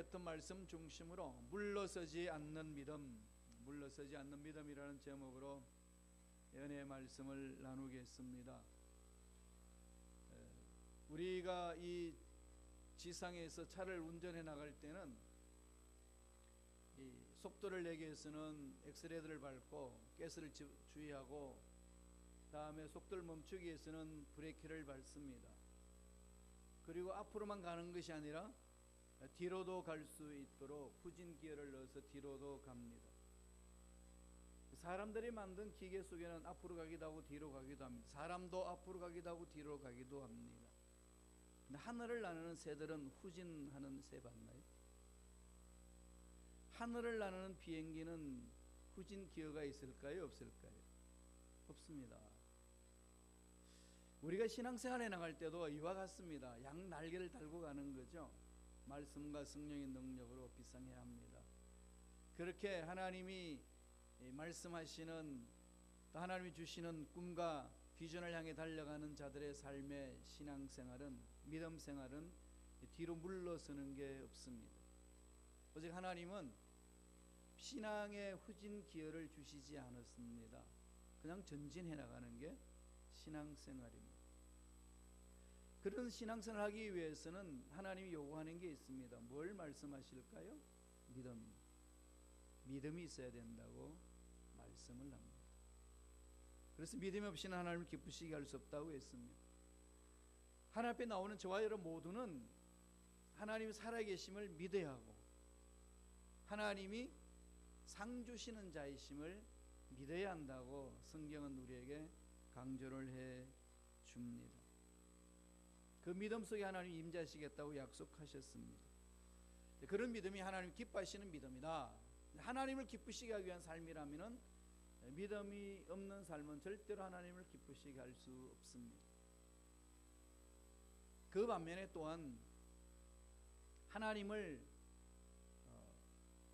같은 말씀 중심으로 물러서지 않는 믿음, 물러서지 않는 믿음이라는 제목으로 은혜의 말씀을 나누겠습니다. 우리가 이 지상에서 차를 운전해 나갈 때는 이 속도를 내기 위해서는 엑셀레이터를 밟고 가스를 주의하고, 다음에 속도를 멈추기 위해서는 브레이크를 밟습니다. 그리고 앞으로만 가는 것이 아니라 뒤로도 갈 수 있도록 후진 기어를 넣어서 뒤로도 갑니다. 사람들이 만든 기계 속에는 앞으로 가기도 하고 뒤로 가기도 합니다. 사람도 앞으로 가기도 하고 뒤로 가기도 합니다. 근데 하늘을 나르는 새들은 후진하는 새 봤나요? 하늘을 나르는 비행기는 후진 기어가 있을까요? 없을까요? 없습니다. 우리가 신앙생활에 나갈 때도 이와 같습니다. 양 날개를 달고 가는 거죠. 말씀과 성령의 능력으로 비상해야 합니다. 그렇게 하나님이 말씀하시는, 하나님이 주시는 꿈과 비전을 향해 달려가는 자들의 삶의 신앙생활은, 믿음생활은 뒤로 물러서는 게 없습니다. 오직 하나님은 신앙의 후진 기여를 주시지 않았습니다. 그냥 전진해 나가는 게 신앙생활입니다. 그런 신앙생활을 하기 위해서는 하나님이 요구하는 게 있습니다. 뭘 말씀하실까요? 믿음이 있어야 된다고 말씀을 합니다. 그래서 믿음이 없이는 하나님을 기쁘시게 할 수 없다고 했습니다. 하나님 앞에 나오는 저와 여러분 모두는 하나님이 살아계심을 믿어야 하고, 하나님이 상 주시는 자이심을 믿어야 한다고 성경은 우리에게 강조를 해 줍니다. 그 믿음 속에 하나님 임재하시겠다고 약속하셨습니다. 그런 믿음이 하나님 기뻐하시는 믿음이다. 하나님을 기쁘시게 하기 위한 삶이라면 믿음이 없는 삶은 절대로 하나님을 기쁘시게 할 수 없습니다. 그 반면에 또한 하나님을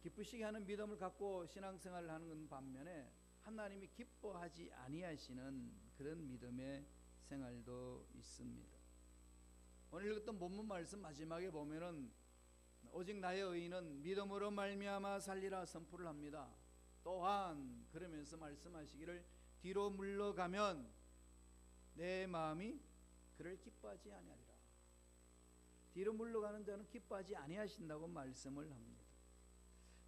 기쁘시게 하는 믿음을 갖고 신앙생활을 하는 반면에 하나님이 기뻐하지 아니하시는 그런 믿음의 생활도 있습니다. 오늘 읽었던 본문 말씀 마지막에 보면은 오직 나의 의인은 믿음으로 말미암아 살리라 선포를 합니다. 또한 그러면서 말씀하시기를 뒤로 물러가면 내 마음이 그를 기뻐하지 아니하리라. 뒤로 물러가는 자는 기뻐하지 아니하신다고 말씀을 합니다.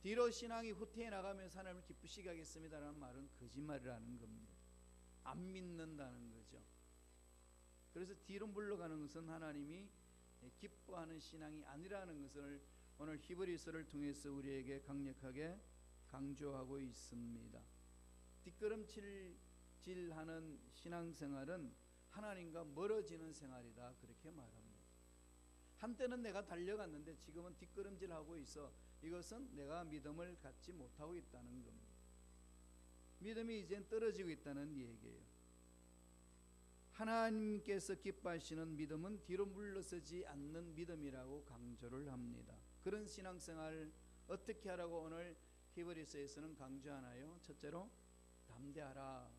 뒤로 신앙이 후퇴해 나가면서 하나님을 기쁘시게 하겠습니다라는 말은 거짓말이라는 겁니다. 안 믿는다는 거죠. 그래서 뒤로 물러가는 것은 하나님이 기뻐하는 신앙이 아니라는 것을 오늘 히브리서를 통해서 우리에게 강력하게 강조하고 있습니다. 뒷걸음질하는 신앙생활은 하나님과 멀어지는 생활이다, 그렇게 말합니다. 한때는 내가 달려갔는데 지금은 뒷걸음질하고 있어. 이것은 내가 믿음을 갖지 못하고 있다는 겁니다. 믿음이 이젠 떨어지고 있다는 얘기예요. 하나님께서 기뻐하시는 믿음은 뒤로 물러서지 않는 믿음이라고 강조를 합니다. 그런 신앙생활 어떻게 하라고 오늘 히브리서에서는 강조하나요? 첫째로 담대하라.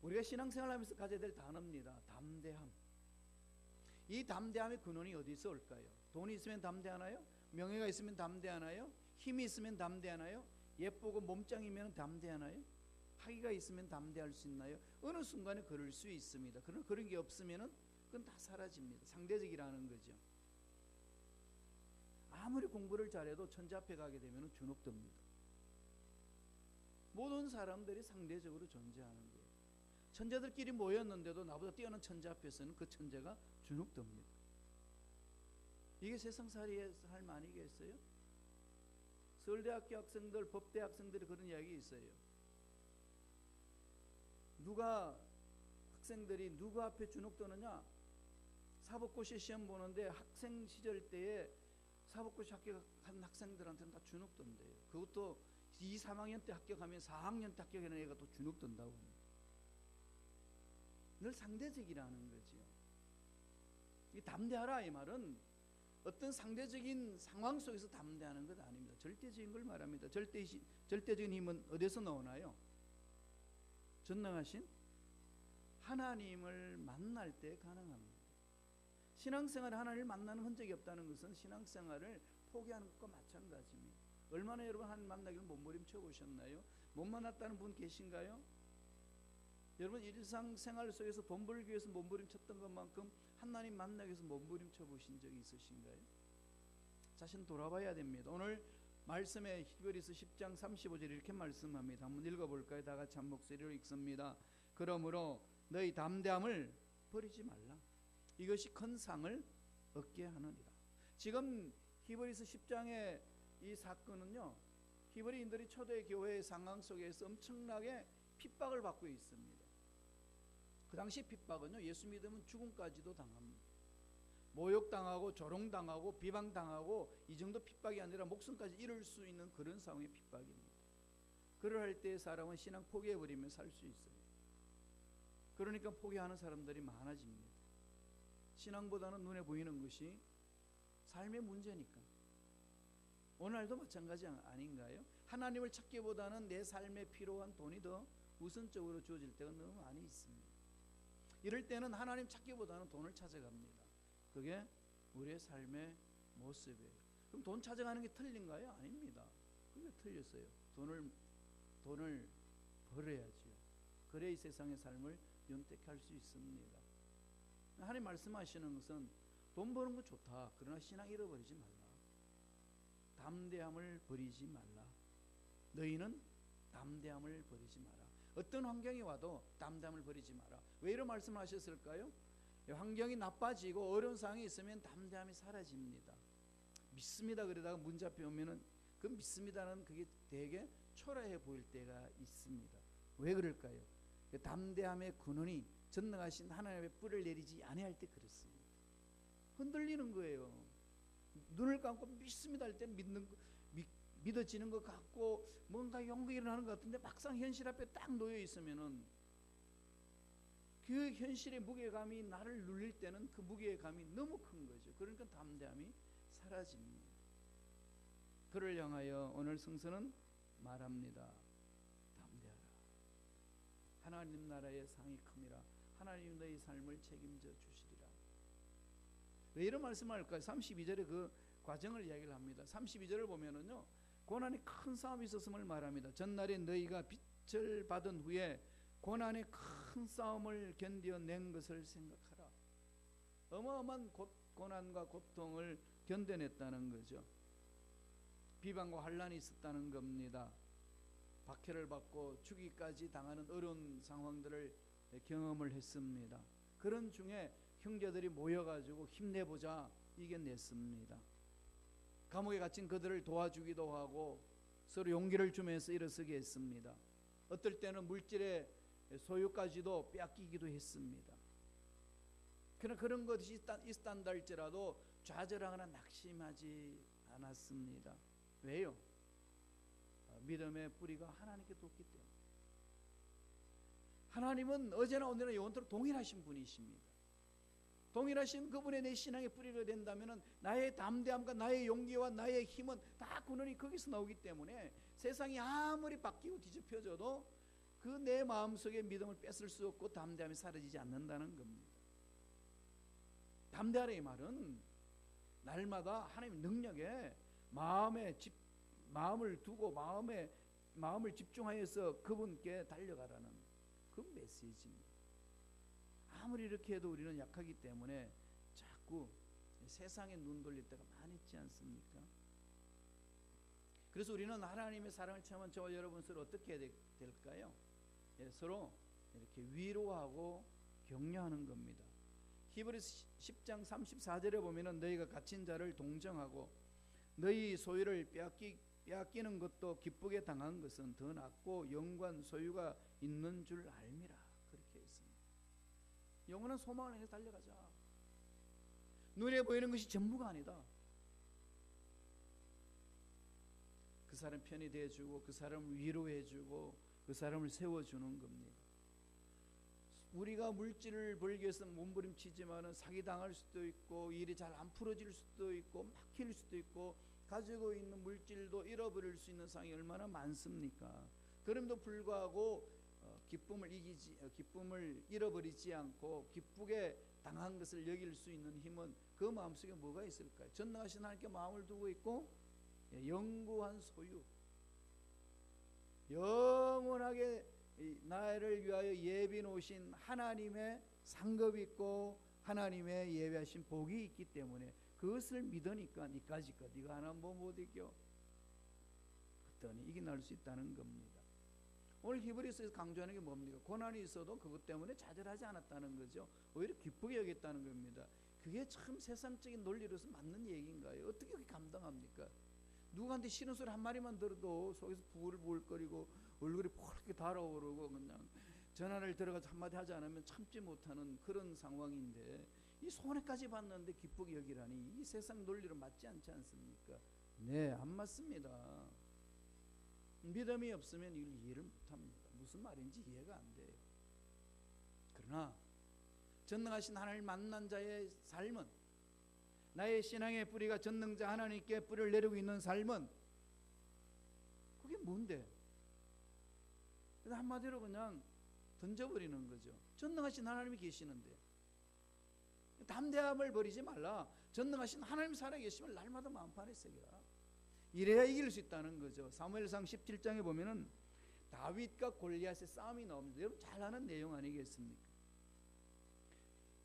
우리가 신앙생활 하면서 가져야 될 단어입니다. 담대함. 이 담대함의 근원이 어디서 올까요? 돈이 있으면 담대하나요? 명예가 있으면 담대하나요? 힘이 있으면 담대하나요? 예쁘고 몸짱이면 담대하나요? 학위가 있으면 담대할 수 있나요? 어느 순간에 그럴 수 있습니다. 그러나 그런 게 없으면 그건 다 사라집니다. 상대적이라는 거죠. 아무리 공부를 잘해도 천재 앞에 가게 되면 주눅듭니다. 모든 사람들이 상대적으로 존재하는 거예요. 천재들끼리 모였는데도 나보다 뛰어난 천재 앞에서는 그 천재가 주눅듭니다. 이게 세상살이의 삶 아니겠어요? 서울대학교 학생들, 법대 학생들이 그런 이야기 있어요. 학생들이 누가 앞에 주눅드느냐? 사법고시 시험 보는데 학생 시절 때에 사법고시 합격한 학생들한테는 다 주눅든대요. 그것도 2, 3학년 때 합격하면 4학년 때 합격하는 애가 또 주눅든다고 합니다. 늘 상대적이라는 거지요. 이 담대하라 이 말은 어떤 상대적인 상황 속에서 담대하는 것 아닙니다. 절대적인 걸 말합니다. 절대적인 힘은 어디서 나오나요? 전능하신 하나님을 만날 때 가능합니다. 신앙생활에 하나님을 만나는 흔적이 없다는 것은 신앙생활을 포기하는 것과 마찬가지입니다. 얼마나 여러분 하나님 만나기를 몸부림쳐 보셨나요? 못 만났다는 분 계신가요? 여러분 일상생활 속에서 돈 벌기 위해서 몸부림쳤던 것만큼 하나님 만나기 위해서 몸부림쳐 보신 적이 있으신가요? 자신 돌아봐야 됩니다. 오늘 말씀에 히브리서 10장 35절 이렇게 말씀합니다. 한번 읽어볼까요? 다 같이 한 목소리로 읽습니다. 그러므로 너희 담대함을 버리지 말라. 이것이 큰 상을 얻게 하느니라. 지금 히브리서 10장의 이 사건은요, 히브리인들이 초대 교회의 상황 속에서 엄청나게 핍박을 받고 있습니다. 그 당시 핍박은요, 예수 믿으면 죽음까지도 당합니다. 모욕당하고 조롱당하고 비방당하고 이 정도 핍박이 아니라 목숨까지 잃을 수 있는 그런 상황의 핍박입니다. 그럴 때 사람은 신앙 포기해버리면 살 수 있어요. 그러니까 포기하는 사람들이 많아집니다. 신앙보다는 눈에 보이는 것이 삶의 문제니까. 오늘도 마찬가지 아닌가요? 하나님을 찾기보다는 내 삶에 필요한 돈이 더 우선적으로 주어질 때가 너무 많이 있습니다. 이럴 때는 하나님 찾기보다는 돈을 찾아갑니다. 그게 우리의 삶의 모습이에요. 그럼 돈 찾아가는 게 틀린가요? 아닙니다. 그게 틀렸어요. 돈을 벌어야지요. 그래야 이 세상의 삶을 윤택할 수 있습니다. 하나님 말씀하시는 것은 돈 버는 거 좋다. 그러나 신앙 잃어버리지 말라. 담대함을 버리지 말라. 너희는 담대함을 버리지 마라. 어떤 환경이 와도 담대함을 버리지 마라. 왜 이런 말씀을 하셨을까요? 환경이 나빠지고 어려운 상황이 있으면 담대함이 사라집니다. 믿습니다 그러다가 문제 앞에 오면은 그 믿습니다는 그게 되게 초라해 보일 때가 있습니다. 왜 그럴까요? 담대함의 근원이 전능하신 하나님의 뿔을 내리지 아니할 때 그렇습니다. 흔들리는 거예요. 눈을 감고 믿습니다 할 때는 믿어지는 것 같고 뭔가 용기가 일어나는 것 같은데 막상 현실 앞에 딱 놓여 있으면은 그 현실의 무게감이 나를 눌릴 때는 그 무게감이 너무 큰 거죠. 그러니까 담대함이 사라집니다. 그를 향하여 오늘 성서는 말합니다. 담대하라. 하나님 나라의 상이 큼이라. 하나님 너희 삶을 책임져 주시리라. 왜 이런 말씀을 할까요? 32절에 그 과정을 이야기를 합니다. 32절을 보면은요, 고난이 큰 싸움이 있었음을 말합니다. 전날에 너희가 빛을 받은 후에 고난의 큰 싸움을 견뎌낸 것을 생각하라. 어마어마한 고난과 고통을 견뎌냈다는 거죠. 비방과 환난이 있었다는 겁니다. 박해를 받고 죽기까지 당하는 어려운 상황들을 경험을 했습니다. 그런 중에 형제들이 모여가지고 힘내보자 이겨냈습니다. 감옥에 갇힌 그들을 도와주기도 하고 서로 용기를 주면서 일어서게 했습니다. 어떨 때는 물질의 소유까지도 빼앗기기도 했습니다. 그러나 그런 것이 있단다 할지라도 좌절하거나 낙심하지 않았습니다. 왜요? 믿음의 뿌리가 하나님께 뒀기 때문에. 하나님은 어제나 오늘나 영원토록 동일하신 분이십니다. 동일하신 그분의 내 신앙의 뿌리가 된다면 나의 담대함과 나의 용기와 나의 힘은 다 근원이 거기서 나오기 때문에 세상이 아무리 바뀌고 뒤집혀져도 그 내 마음속에 믿음을 뺏을 수 없고 담대함이 사라지지 않는다는 겁니다. 담대하라 이 말은 날마다 하나님의 능력에 마음을 두고 마음을 집중하여서 그분께 달려가라는 그 메시지입니다. 아무리 이렇게 해도 우리는 약하기 때문에 자꾸 세상에 눈 돌릴 때가 많이 있지 않습니까? 그래서 우리는 하나님의 사랑을 체험한 저와 여러분 서로 어떻게 해야 될까요? 서로 이렇게 위로하고 격려하는 겁니다. 히브리서 10장 34절에 보면은 너희가 갇힌 자를 동정하고 너희 소유를 빼앗기는 것도 기쁘게 당한 것은 더 낫고 영광 소유가 있는 줄 알미라. 그렇게 했습니다. 영원한 소망을 향해 달려가자. 눈에 보이는 것이 전부가 아니다. 그 사람 편이 돼주고 그 사람을 위로해주고 그 사람을 세워주는 겁니다. 우리가 물질을 벌기 위해서 몸부림치지만은 사기당할 수도 있고 일이 잘 안 풀어질 수도 있고 막힐 수도 있고 가지고 있는 물질도 잃어버릴 수 있는 상황이 얼마나 많습니까? 그럼에도 불구하고 기쁨을 잃어버리지 않고 기쁘게 당한 것을 여길 수 있는 힘은 그 마음속에 뭐가 있을까요? 전능하신 하나님께 마음을 두고 있고 영구한 소유, 영원하게 나를 위하여 예비 놓으신 하나님의 상급이 있고 하나님의 예비하신 복이 있기 때문에 그것을 믿으니까 니까지 것 네가 하나 뭐 못 이겨? 그랬더니 이겨낼 수 있다는 겁니다. 오늘 히브리서에서 강조하는 게 뭡니까? 고난이 있어도 그것 때문에 좌절하지 않았다는 거죠. 오히려 기쁘게 여겼다는 겁니다. 그게 참 세상적인 논리로서 맞는 얘기인가요? 어떻게 그렇게 감당합니까? 누구한테 싫은 소리 한 마디만 들어도 속에서 부글부글거리고 얼굴이 폴게 달아오르고 그냥 전화를 들어가서 한마디 하지 않으면 참지 못하는 그런 상황인데 이 손해까지 봤는데 기쁘게 여기라니 이 세상 논리로 맞지 않지 않습니까? 네, 안 맞습니다. 믿음이 없으면 이걸 이해를 못합니다. 무슨 말인지 이해가 안 돼요. 그러나 전능하신 하나님을 만난 자의 삶은, 나의 신앙의 뿌리가 전능자 하나님께 뿌리를 내리고 있는 삶은 그게 뭔데? 한마디로 그냥 던져버리는 거죠. 전능하신 하나님이 계시는데 담대함을 버리지 말라. 전능하신 하나님 살아계시면 날마다 마음판에 새겨라. 이래야 이길 수 있다는 거죠. 사무엘상 17장에 보면은 다윗과 골리앗의 싸움이 나옵니다. 여러분 잘 아는 내용 아니겠습니까?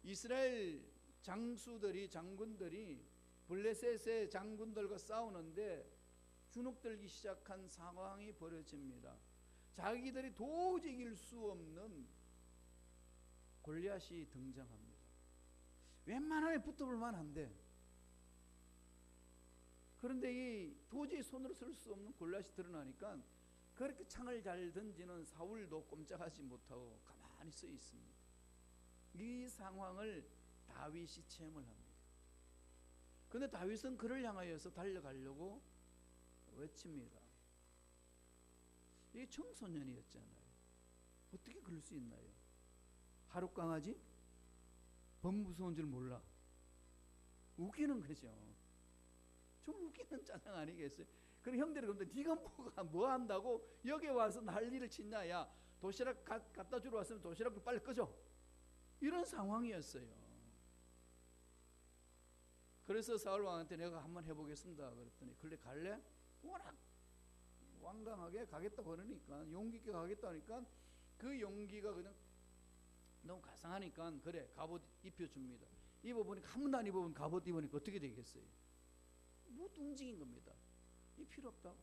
이스라엘 장군들이 블레셋의 장군들과 싸우는데 주눅들기 시작한 상황이 벌어집니다. 자기들이 도저히 이길 수 없는 골리앗이 등장합니다. 웬만하면 붙어볼만 한데, 그런데 이 도저히 손으로 쓸 수 없는 골리앗이 드러나니까 그렇게 창을 잘 던지는 사울도 꼼짝하지 못하고 가만히 서 있습니다. 이 상황을 다윗이 체험을 합니다. 그런데 다윗은 그를 향하여서 달려가려고 외칩니다. 이게 청소년이었잖아요. 어떻게 그럴 수 있나요? 하룻강아지? 범 무서운 줄 몰라. 웃기는 거죠. 좀 웃기는 짜장 아니겠어요? 그럼 형들이 그런데 네가 뭐 한다고 여기 와서 난리를 치냐? 야, 도시락 갖다 주러 왔으면 도시락을 빨리 끄죠. 이런 상황이었어요. 그래서 사울 왕한테 내가 한번 해보겠습니다. 그랬더니 그래 갈래? 워낙 완강하게 가겠다 그러니까, 용기 있게 가겠다 하니까 그 용기가 그냥 너무 가상하니까 그래 갑옷 입혀줍니다. 입어보니까 한 번도 안 입어본 갑옷 입으니까 어떻게 되겠어요? 못 움직인 겁니다. 이 필요 없다고.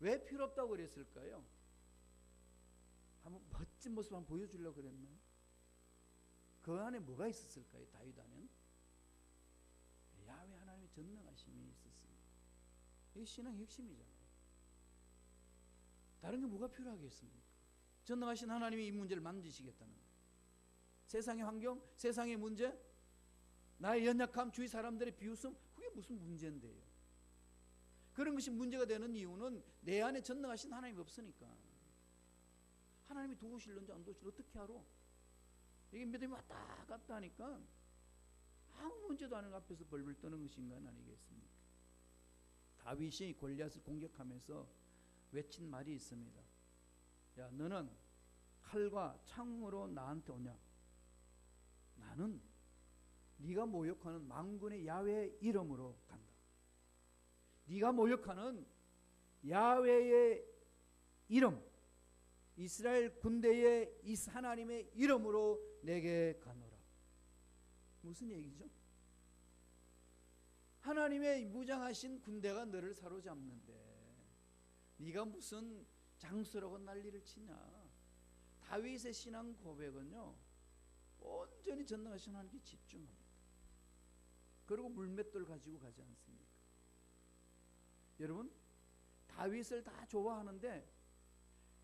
왜 필요 없다고 그랬을까요? 한번 멋진 모습 한번 보여주려고 그랬나요? 그 안에 뭐가 있었을까요? 다윗 안에는 야훼 하나님의 전능하심이 있었습니다. 이게 신앙의 핵심이잖아요. 다른 게 뭐가 필요하겠습니까? 전능하신 하나님이 이 문제를 만드시겠다는 거예요. 세상의 환경, 세상의 문제, 나의 연약함, 주위 사람들의 비웃음, 그게 무슨 문제인데요? 그런 것이 문제가 되는 이유는 내 안에 전능하신 하나님이 없으니까. 하나님이 도우실런지 안 도우실런지 어떻게 알아? 이게 믿음이 왔다 갔다 하니까 아무 문제도 않은 앞에서 벌벌 떠는 것인가 아니겠습니까? 다윗이 골리앗을 공격하면서 외친 말이 있습니다. 야, 너는 칼과 창으로 나한테 오냐? 나는 네가 모욕하는 만군의 야훼의 이름으로 간다. 네가 모욕하는 야훼의 이름, 이스라엘 군대의 이 하나님의 이름으로 내게 가노라. 무슨 얘기죠? 하나님의 무장하신 군대가 너를 사로잡는데 네가 무슨 장수라고 난리를 치냐? 다윗의 신앙 고백은요, 온전히 전능하신 하나님께 집중합니다. 그리고 물맷돌 가지고 가지 않습니까? 여러분, 다윗을 다 좋아하는데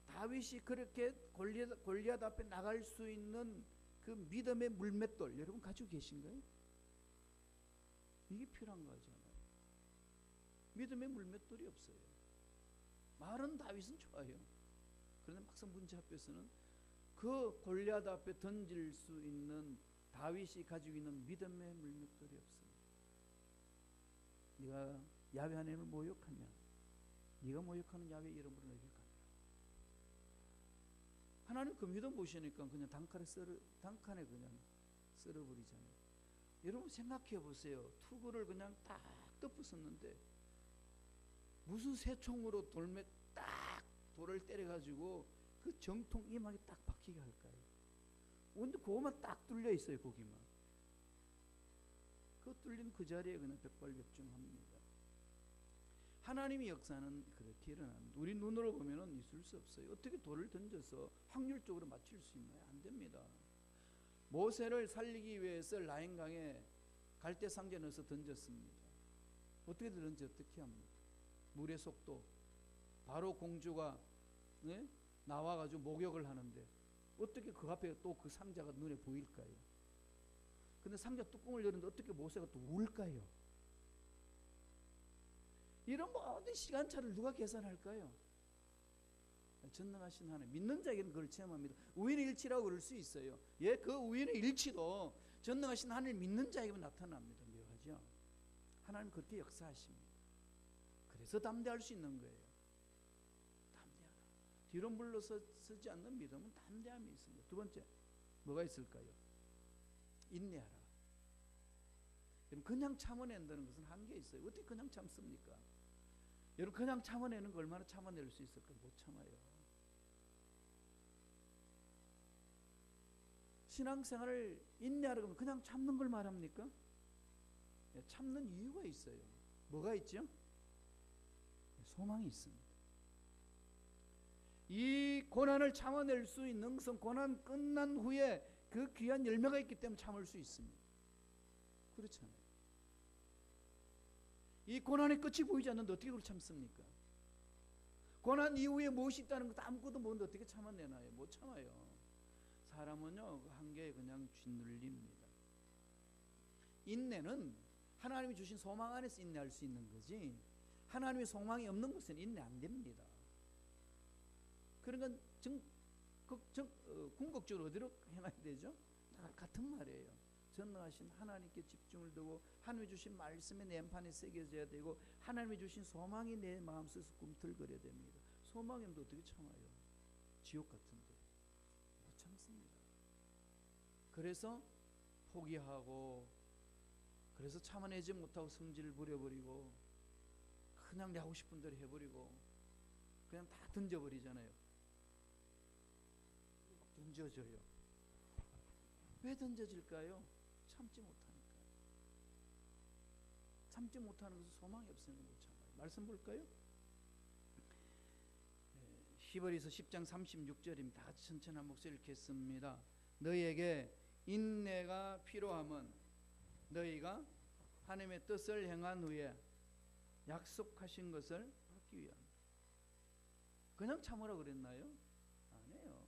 다윗이 그렇게 골리앗 앞에 나갈 수 있는 그 믿음의 물맷돌 여러분 가지고 계신가요? 이게 필요한 거잖아요. 믿음의 물맷돌이 없어요. 말은 다윗은 좋아요. 그런데 막상 문제 앞에서는 그 골리앗 앞에 던질 수 있는 다윗이 가지고 있는 믿음의 물맷돌이 없습니다. 네가 야훼 하나님을 모욕하냐? 네가 모욕하는 야훼 이름으로 너에게 가노라. 하나님 그 믿음 보시니까 그냥 단칸에 그냥 쓸어버리잖아요. 여러분 생각해 보세요. 투구를 그냥 딱 덮었었는데 무슨 새총으로 돌에 딱 돌을 때려가지고 그 정통 이마에 딱 박히게 할까요? 근데 그거만 딱 뚫려 있어요. 거기만. 그 뚫린 그 자리에 그냥 백발백중합니다. 하나님의 역사는 그렇게 일어납니다. 우리 눈으로 보면은 있을 수 없어요. 어떻게 돌을 던져서 확률적으로 맞출 수 있나요? 안 됩니다. 모세를 살리기 위해서 라인강에 갈대상자에 넣어서 던졌습니다. 어떻게 던지 어떻게 합니까? 물의 속도, 바로 공주가 나와가지고 목욕을 하는데 어떻게 그 앞에 또 그 상자가 눈에 보일까요? 근데 상자 뚜껑을 열었는데 어떻게 모세가 또 울까요? 이런 모든 시간차를 누가 계산할까요? 전능하신 하나님, 믿는 자에게는 그걸 체험합니다. 우연의 일치라고 그럴 수 있어요. 예, 그 우연의 일치도 전능하신 하나님 믿는 자에게만 나타납니다. 묘하죠? 하나님 그렇게 역사하십니다. 그래서 담대할 수 있는 거예요. 담대하라. 뒤로 물러서지 않는 믿음은 담대함이 있습니다. 두 번째, 뭐가 있을까요? 인내하라. 여러분, 그냥 참아낸다는 것은 한계 있어요. 어떻게 그냥 참습니까? 여러분, 그냥 참아내는 거 얼마나 참아낼 수 있을까? 못 참아요. 신앙생활을 인내하라고 하면 그냥 참는 걸 말합니까? 참는 이유가 있어요. 뭐가 있죠? 소망이 있습니다. 이 고난을 참아낼 수 있는 것은 고난 끝난 후에 그 귀한 열매가 있기 때문에 참을 수 있습니다. 그렇잖아요. 이 고난의 끝이 보이지 않는데 어떻게 그걸 참습니까? 고난 이후에 무엇이 있다는 것도 아무것도 모르는데 어떻게 참아내나요? 못 참아요. 사람은요, 그 한계에 그냥 쥐눌립니다. 인내는 하나님이 주신 소망 안에서 인내할 수 있는 거지, 하나님의 소망이 없는 곳은 인내 안 됩니다. 그러니까 궁극적으로 어디로 행해야 되죠? 같은 말이에요. 전능하신 하나님께 집중을 두고 하나님이 주신 말씀이 내 안판에 새겨져야 되고 하나님이 주신 소망이 내 마음속에서 꿈틀거려야 됩니다. 소망이 없는데 어떻게 참아요? 지옥 같은데 못 참습니다. 그래서 포기하고, 그래서 참아내지 못하고 성질을 부려버리고 그냥 내 하고 싶은 대로 해버리고 그냥 다 던져버리잖아요. 던져져요. 왜 던져질까요? 참지 못하니까. 참지 못하는 것은 소망이 없으면 못 참아요. 말씀 볼까요? 히브리서 10장 36절입니다. 다 같이 천천히 한 목소리 읽겠습니다. 너희에게 인내가 필요함은 너희가 하나님의 뜻을 행한 후에 약속하신 것을 받기 위함이다. 그냥 참으라 그랬나요? 아니에요.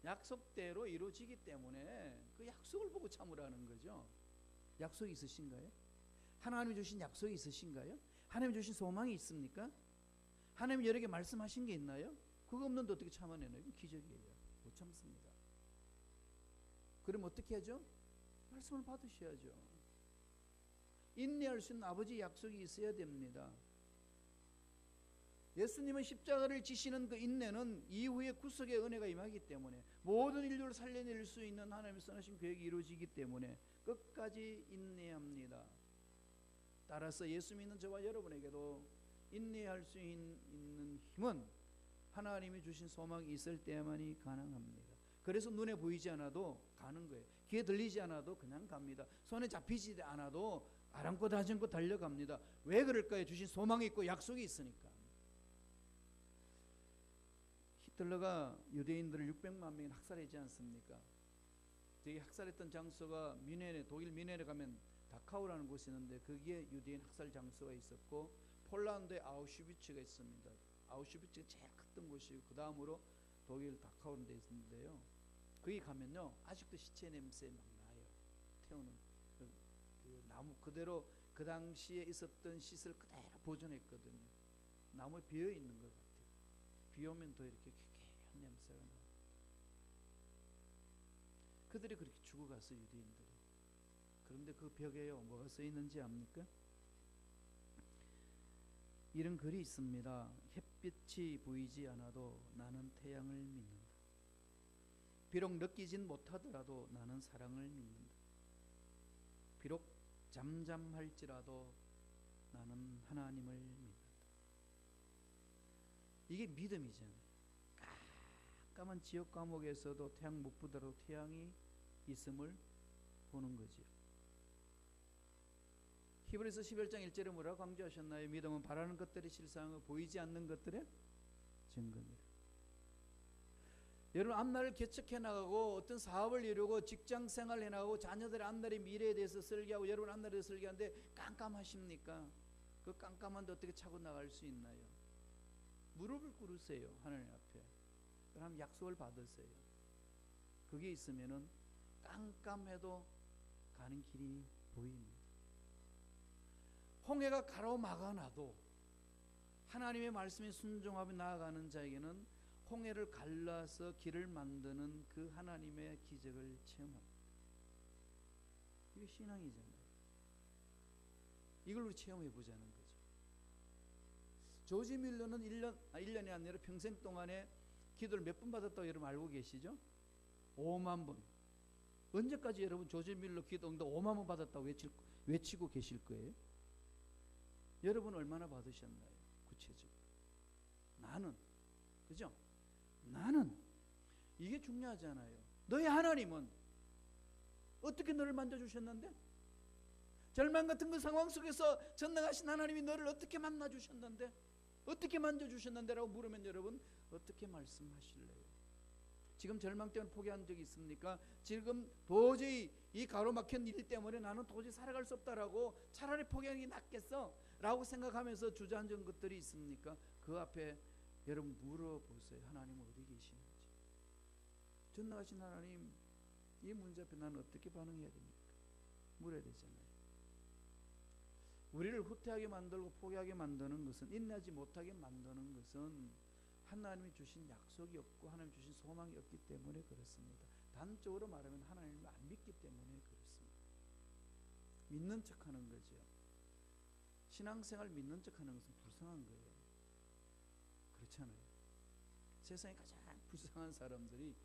약속대로 이루어지기 때문에 그 약속을 보고 참으라는 거죠. 약속이 있으신가요? 하나님이 주신 약속이 있으신가요? 하나님이 주신 소망이 있습니까? 하나님이 여러 개 말씀하신 게 있나요? 그거 없는데 어떻게 참아내나요? 이건 기적이에요. 못 참습니다. 그럼 어떻게 하죠? 말씀을 받으셔야죠. 인내할 수 있는 아버지의 약속이 있어야 됩니다. 예수님은 십자가를 지시는 그 인내는 이후에 구속의 은혜가 임하기 때문에, 모든 인류를 살려낼 수 있는 하나님의 선하신 계획이 이루어지기 때문에 끝까지 인내합니다. 따라서 예수 믿는 저와 여러분에게도 인내할 수 있는 힘은 하나님이 주신 소망이 있을 때만이 가능합니다. 그래서 눈에 보이지 않아도 가는 거예요. 귀에 들리지 않아도 그냥 갑니다. 손에 잡히지 않아도 아랑곳하지 달려갑니다. 왜 그럴까요? 주신 소망이 있고 약속이 있으니까. 히틀러가 유대인들을 600만 명이 학살하지 않습니까? 저기 학살했던 장소가 뮌헨에, 독일 뮌헨에 가면 다카우라는 곳이 있는데 거기에 유대인 학살 장소가 있었고, 폴란드에 아우슈비츠가 있습니다. 아우슈비츠가 제일 컸던 곳이고 그 다음으로 독일 다카우는 데 있는데요. 거기 가면요 아직도 시체 냄새 막 나요. 태우는 그 나무 그대로 그 당시에 있었던 시설 그대로 보존했거든요. 나무에 비어 있는 것 같아요. 비 오면 더 이렇게 쾌쾌한 냄새가 나요. 그들이 그렇게 죽어갔어요, 유대인들이. 그런데 그 벽에요 뭐가 써 있는지 압니까? 이런 글이 있습니다. 햇빛이 보이지 않아도 나는 태양을 믿는다. 비록 느끼진 못하더라도 나는 사랑을 믿는다. 비록 잠잠할지라도 나는 하나님을 믿는다. 이게 믿음이잖아요. 깜깜한 지옥 감옥에서도 태양 못 보더라도 태양이 있음을 보는 거지요. 히브리서 11장 1절에 뭐라고 강조하셨나요? 믿음은 바라는 것들의 실상을 보이지 않는 것들의 증거니라. 여러분 앞날을 개척해 나가고 어떤 사업을 이루고 직장 생활을 해나가고 자녀들의 앞날의 미래에 대해서 설계하고 여러분 앞날에 대해서 설계하는데 깜깜하십니까? 그 깜깜한데 어떻게 차고 나갈 수 있나요? 무릎을 꿇으세요. 하나님 앞에. 그럼 약속을 받으세요. 그게 있으면은 깜깜해도 가는 길이 보입니다. 홍해가 가로막아놔도 하나님의 말씀에 순종하며 나아가는 자에게는 홍해를 갈라서 길을 만드는 그 하나님의 기적을 체험합니다. 이게 신앙이잖아요. 이걸 우리 체험해 보자는 거죠. 조지 밀러는 1년이 아니라 평생 동안에 기도를 몇 번 받았다고 여러분 알고 계시죠? 5만 번. 언제까지 여러분 조지 밀러 기도 응답 5만 번 받았다고 외치고 계실 거예요? 여러분 얼마나 받으셨나요? 구체적으로. 나는, 그죠? 나는 이게 중요하잖아요. 너의 하나님은 어떻게 너를 만져주셨는데? 절망 같은 그 상황 속에서 전능하신 하나님이 너를 어떻게 만나주셨는데? 어떻게 만져주셨는데? 라고 물으면 여러분 어떻게 말씀하실래요? 지금 절망 때문에 포기한 적이 있습니까? 지금 도저히 이 가로막힌 일 때문에 나는 도저히 살아갈 수 없다라고 차라리 포기하는 게 낫겠어 라고 생각하면서 주저앉은 것들이 있습니까? 그 앞에 여러분 물어보세요. 하나님 어디 계시는지. 전능하신 하나님, 이 문제 앞에 나는 어떻게 반응해야 됩니까? 물어야 되잖아요. 우리를 후퇴하게 만들고 포기하게 만드는 것은, 인내하지 못하게 만드는 것은 하나님이 주신 약속이 없고 하나님 주신 소망이 없기 때문에 그렇습니다. 단적으로 말하면 하나님을 안 믿기 때문에 그렇습니다. 믿는 척하는 거죠. 신앙생활 믿는 척하는 것은 불쌍한 거예요. 그렇잖아요. 세상에 가장 불쌍한 사람들이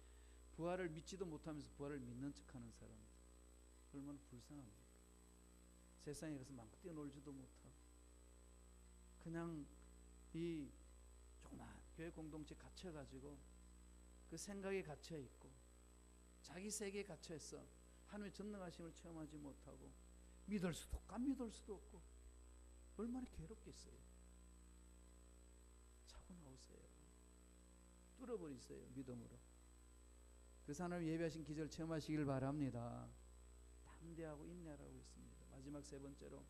부활을 믿지도 못하면서 부활을 믿는 척하는 사람들. 얼마나 불쌍합니까? 세상에 가서 마음껏 뛰어놀지도 못하고 그냥 이 조그만 교회 공동체에 갇혀가지고 그 생각에 갇혀있고 자기 세계에 갇혀있어 하나님의 전능하심을 체험하지 못하고 믿을 수도 없고 안 믿을 수도 없고 얼마나 괴롭겠어요. 차고 나오세요. 뚫어버리세요. 믿음으로. 그래서 하나님 예배하신 기적을 체험하시길 바랍니다. 담대하고 인내하라고 했습니다. 마지막 세 번째로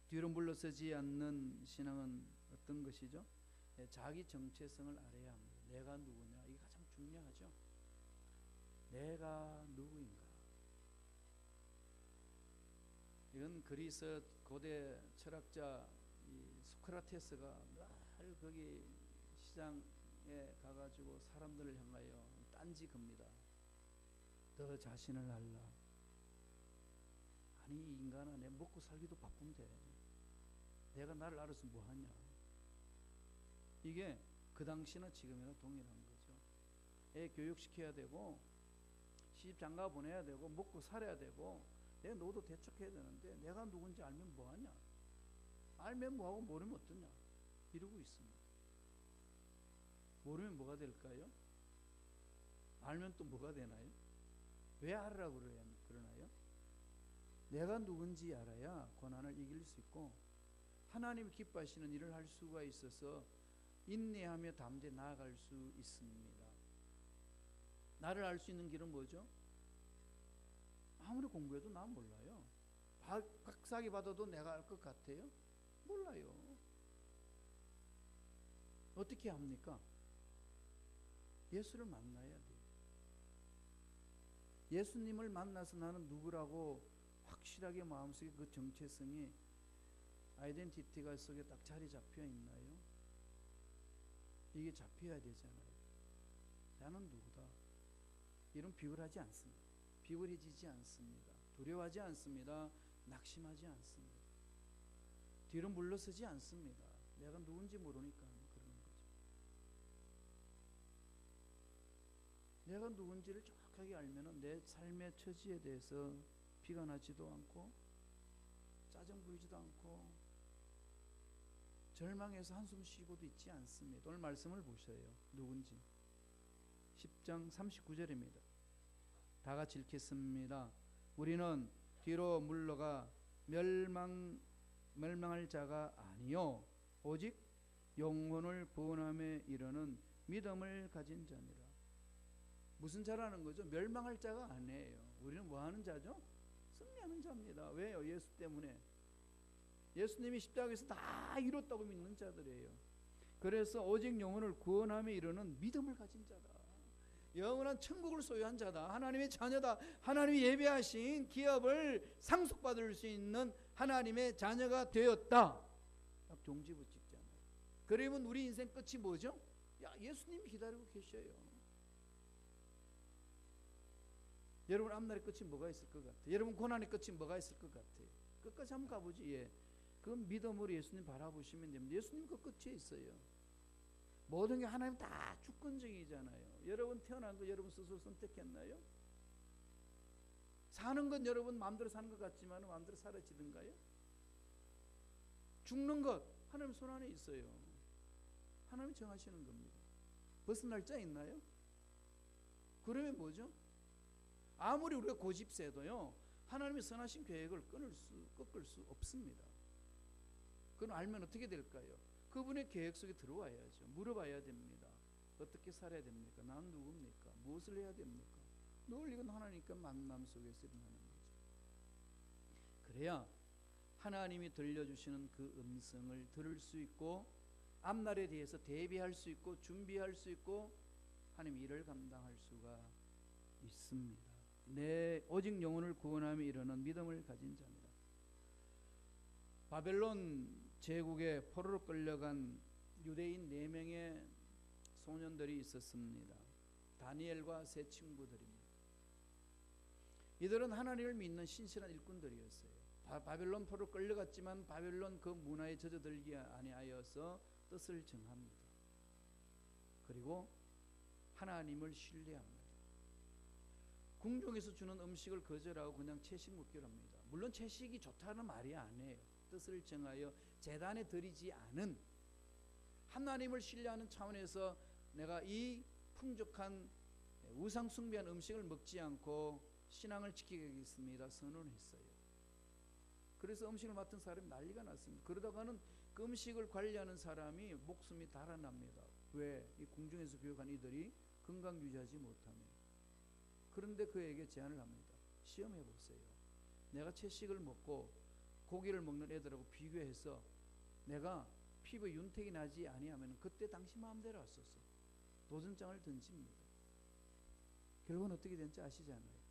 뒤로 물러서지 않는 신앙은 어떤 것이죠? 자기 정체성을 알아야 합니다. 내가 누구냐? 이게 가장 중요하죠. 내가 누구인가? 이건 그리스 고대 철학자 소크라테스가 늘 거기 시장에 가가지고 사람들을 향하여 딴지 겁니다. 너 자신을 알라. 아니 이 인간아, 내 먹고 살기도 바쁜데 내가 나를 알아서 뭐하냐. 이게 그 당시나 지금이나 동일한 거죠. 애 교육시켜야 되고 시집 장가 보내야 되고 먹고 살아야 되고 내 노도 대척해야 되는데 내가 누군지 알면 뭐하냐. 알면 뭐하고 모르면 어떠냐. 이러고 있습니다. 모르면 뭐가 될까요? 알면 또 뭐가 되나요? 왜 알으라고 그러나요? 내가 누군지 알아야 고난을 이길 수 있고 하나님이 기뻐하시는 일을 할 수가 있어서 인내하며 담대히 나아갈 수 있습니다. 나를 알 수 있는 길은 뭐죠? 아무리 공부해도 나 몰라요. 박사학위 받아도 내가 알 것 같아요? 몰라요. 어떻게 합니까? 예수를 만나야 돼요. 예수님을 만나서 나는 누구라고 확실하게 마음속에 그 정체성이 아이덴티티가 속에 딱 자리 잡혀 있나요? 이게 잡혀야 되잖아요. 나는 누구다. 이런 비굴하지 않습니다. 비굴해지지 않습니다. 두려워하지 않습니다. 낙심하지 않습니다. 뒤로 물러서지 않습니다. 내가 누군지 모르니까 그러는 거죠. 내가 누군지를 정확하게 알면 내 삶의 처지에 대해서 비가 나지도 않고 짜증 부리지도 않고 절망해서 한숨 쉬고도 있지 않습니다. 오늘 말씀을 보셔요. 누군지. 10장 39절입니다. 다 같이 읽겠습니다. 우리는 뒤로 물러가 멸망할 자가 아니요 오직 영혼을 구원함에 이르는 믿음을 가진 자니라. 무슨 자라는 거죠? 멸망할 자가 아니에요. 우리는 뭐 하는 자죠? 승리하는 자입니다. 왜요? 예수 때문에. 예수님이 십자가에서 다 이뤘다고 믿는 자들이에요. 그래서 오직 영혼을 구원함에 이르는 믿음을 가진 자다. 영원한 천국을 소유한 자다. 하나님의 자녀다. 하나님이 예배하신 기업을 상속받을 수 있는 하나님의 자녀가 되었다. 딱 종지부 찍잖아요. 그러면 우리 인생 끝이 뭐죠? 예수님이 기다리고 계셔요. 여러분 앞날의 끝이 뭐가 있을 것 같아요? 여러분 고난의 끝이 뭐가 있을 것 같아요? 끝까지 한번 가보지. 예. 그 믿음으로 예수님 바라보시면 됩니다. 예수님 그 끝에 있어요. 모든 게 하나님 다 주권적이잖아요. 여러분 태어난 거 여러분 스스로 선택했나요? 사는 건 여러분 마음대로 사는 것 같지만 마음대로 사라지던가요? 죽는 것 하나님 손 안에 있어요. 하나님이 정하시는 겁니다. 벌써 날짜 있나요? 그러면 뭐죠? 아무리 우리가 고집세도요 하나님의 선하신 계획을 꺾을 수 없습니다. 그건 알면 어떻게 될까요? 그분의 계획 속에 들어와야죠. 물어봐야 됩니다. 어떻게 살아야 됩니까? 난 누굽니까? 무엇을 해야 됩니까? 늘 이건 하나님과 만남 속에서 일어나는 거죠. 그래야 하나님이 들려주시는 그 음성을 들을 수 있고 앞날에 대해서 대비할 수 있고 준비할 수 있고 하나님 일을 감당할 수가 있습니다. 내 오직 영혼을 구원함에 이르는 믿음을 가진 자입니다. 바벨론 제국에 포로로 끌려간 유대인 4명의 소년들이 있었습니다. 다니엘과 세 친구들입니다. 이들은 하나님을 믿는 신실한 일꾼들이었어요. 바벨론 포로 끌려갔지만 바벨론 그 문화에 젖어들지 아니하여서 뜻을 정합니다. 그리고 하나님을 신뢰합니다. 궁중에서 주는 음식을 거절하고 그냥 채식 먹기로 합니다. 물론 채식이 좋다는 말이 아니에요. 뜻을 정하여 제단에 드리지 않은 하나님을 신뢰하는 차원에서 내가 이 풍족한 우상 숭배한 음식을 먹지 않고 신앙을 지키겠습니다 선언했어요. 그래서 음식을 맡은 사람이 난리가 났습니다. 그러다가는 그 음식을 관리하는 사람이 목숨이 달아납니다. 왜? 이 궁중에서 교육한 이들이 건강 유지하지 못하며. 그런데 그에게 제안을 합니다. 시험해 보세요. 내가 채식을 먹고 고기를 먹는 애들하고 비교해서 내가 피부에 윤택이 나지 아니하면 그때 당신 마음대로 하소서. 도전장을 던집니다. 결국은 어떻게 된지 아시잖아요.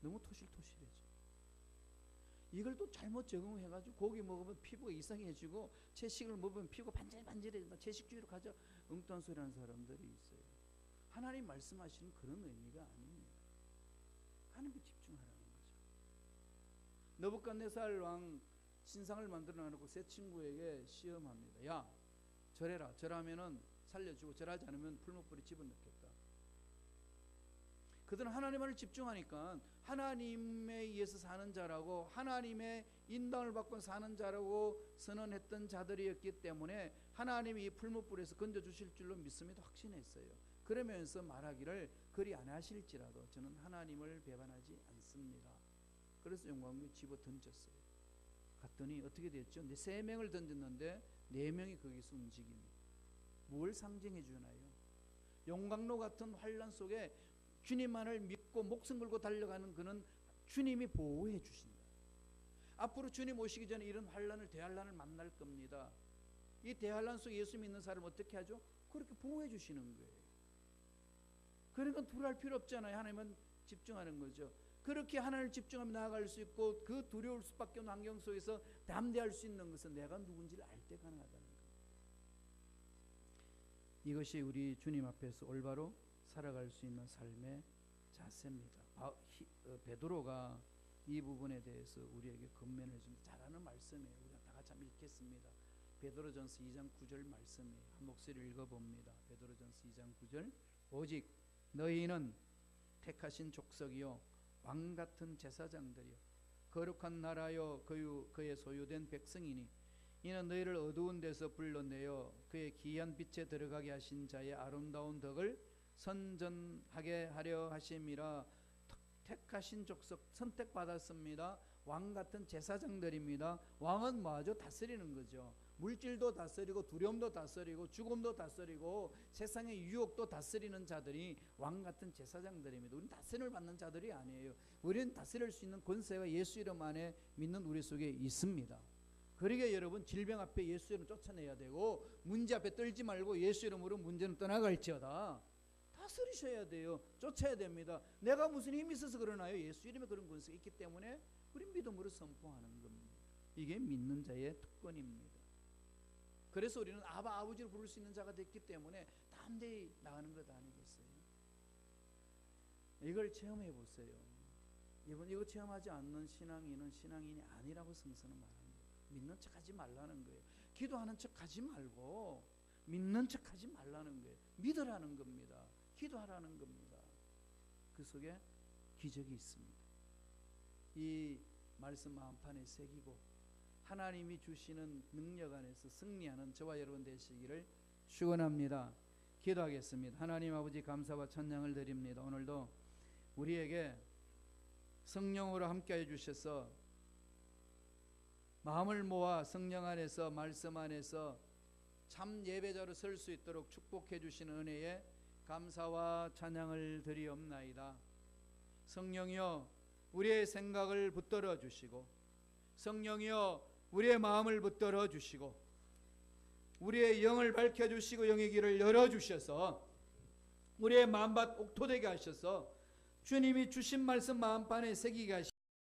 너무 토실토실해져. 이걸 또 잘못 적응해가지고 고기 먹으면 피부가 이상해지고 채식을 먹으면 피부가 반질반질해진다. 채식주의로 가자. 엉뚱한 소리 하는 사람들이 있어요. 하나님 말씀하시는 그런 의미가 아닙니다. 하나님께 집중하라는 거죠. 느부갓네살 왕 신상을 만들어 놓고 세 친구에게 시험합니다. 야, 절해라. 절하면은 살려주고 절하지 않으면 풀무불에 집어넣겠다. 그들은 하나님을 집중하니까 하나님에 의해서 사는 자라고 하나님의 인당을 받고 사는 자라고 선언했던 자들이었기 때문에 하나님이 이 풀무불에서 건져주실 줄로 믿습니다. 확신했어요. 그러면서 말하기를 그리 안 하실지라도 저는 하나님을 배반하지 않습니다. 그래서 영광에 집어 던졌어요. 갔더니 어떻게 됐죠? 3명을 던졌는데 4명이 거기서 움직입니다. 뭘 상징해 주나요? 용광로 같은 환란 속에 주님만을 믿고 목숨 걸고 달려가는 그는 주님이 보호해 주신다. 앞으로 주님 오시기 전에 이런 환란을 대환란을 만날 겁니다. 이 대환란 속에 예수 믿는 사람 어떻게 하죠? 그렇게 보호해 주시는 거예요. 그러니까 두려울 필요 없잖아요. 하나님은 집중하는 거죠. 그렇게 하나님을 집중하며 나아갈 수 있고 그 두려울 수밖에 없는 환경 속에서 담대할 수 있는 것은 내가 누군지를 알 때 가능하다는 거예요. 이것이 우리 주님 앞에서 올바로 살아갈 수 있는 삶의 자세입니다. 베드로가 이 부분에 대해서 우리에게 권면해 줍니다. 잘하는 말씀이에요. 우리가 다 같이 한번 읽겠습니다. 베드로전서 2장 9절 말씀이에요. 한 목소리 읽어봅니다. 베드로전서 2장 9절 오직 너희는 택하신 족속이요 왕같은 제사장들이요 거룩한 나라요 그의 소유된 백성이니 이는 너희를 어두운 데서 불러내어 그의 귀한 빛에 들어가게 하신 자의 아름다운 덕을 선전하게 하려 하심이라. 택하신 족속, 선택받았습니다. 왕같은 제사장들입니다. 왕은 뭐하죠? 다스리는 거죠. 물질도 다스리고 두려움도 다스리고 죽음도 다스리고 세상의 유혹도 다스리는 자들이 왕같은 제사장들입니다. 우리는 다스림을 받는 자들이 아니에요. 우리는 다스릴 수 있는 권세가 예수 이름 안에 믿는 우리 속에 있습니다. 그러게 여러분, 질병 앞에 예수 이름 쫓아내야 되고 문제 앞에 떨지 말고 예수 이름으로 문제는 떠나갈지어다. 다스리셔야 돼요. 쫓아야 됩니다. 내가 무슨 힘이 있어서 그러나요? 예수 이름에 그런 권세가 있기 때문에 우리 믿음으로 선포하는 겁니다. 이게 믿는 자의 특권입니다. 그래서 우리는 아버지를 부를 수 있는 자가 됐기 때문에 담대히 나가는 것 아니겠어요? 이걸 체험해 보세요. 이거 체험하지 않는 신앙인은 신앙인이 아니라고 성서는 말합니다. 믿는 척하지 말라는 거예요. 기도하는 척하지 말고 믿는 척하지 말라는 거예요. 믿으라는 겁니다. 기도하라는 겁니다. 그 속에 기적이 있습니다. 이 말씀 마음판에 새기고 하나님이 주시는 능력 안에서 승리하는 저와 여러분 되시기를 축원합니다. 기도하겠습니다. 하나님 아버지, 감사와 찬양을 드립니다. 오늘도 우리에게 성령으로 함께해 주셔서 마음을 모아 성령 안에서 말씀 안에서 참 예배자로 설 수 있도록 축복해 주시는 은혜에 감사와 찬양을 드리옵나이다. 성령이여, 우리의 생각을 붙들어 주시고 성령이여, 우리의 마음을 붙들어 주시고 우리의 영을 밝혀 주시고 영의 길을 열어 주셔서 우리의 마음밭 옥토되게 하셔서 주님이 주신 말씀 마음판에 새기게 하시고